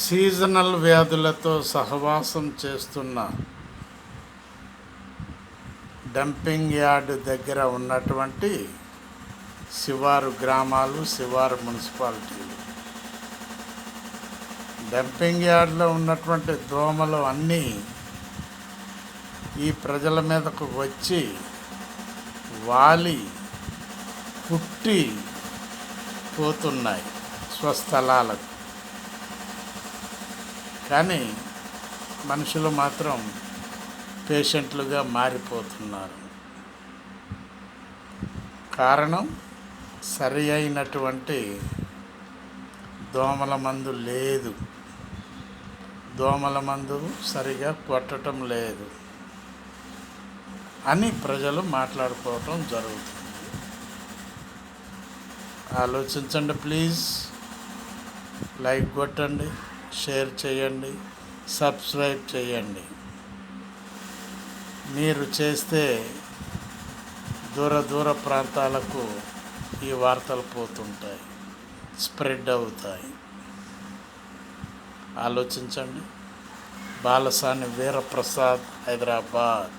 Seasonal వ్యాధులతో సహవాసం చేస్తున్న డంపింగ్ యార్డ్ దగ్గర ఉన్నటువంటి శివారు గ్రామాలు, శివారు మున్సిపాలిటీలు. డంపింగ్ యార్డ్లో ఉన్నటువంటి దోమలు అన్నీ ఈ ప్రజల మీదకు వచ్చి వాలి పుట్టి పోతున్నాయి స్వస్థలాలకు. కానీ మనుషులు మాత్రం పేషెంట్లుగా మారిపోతున్నారు. కారణం సరి అయినటువంటి దోమల మందు లేదు, దోమల మందు సరిగా కొట్టడం లేదు అని ప్రజలు మాట్లాడుకోవటం జరుగుతుంది. ఆలోచించండి ప్లీజ్. లైక్ కొట్టండి, షేర్ చేయండి, సబ్స్క్రైబ్ చేయండి. మీరు చేస్తే దూర ప్రాంతాలకు ఈ వార్తలు పోతుంటాయి, స్ప్రెడ్ అవుతాయి. ఆలోచించండి. బాలసాని వీరప్రసాద్, హైదరాబాద్.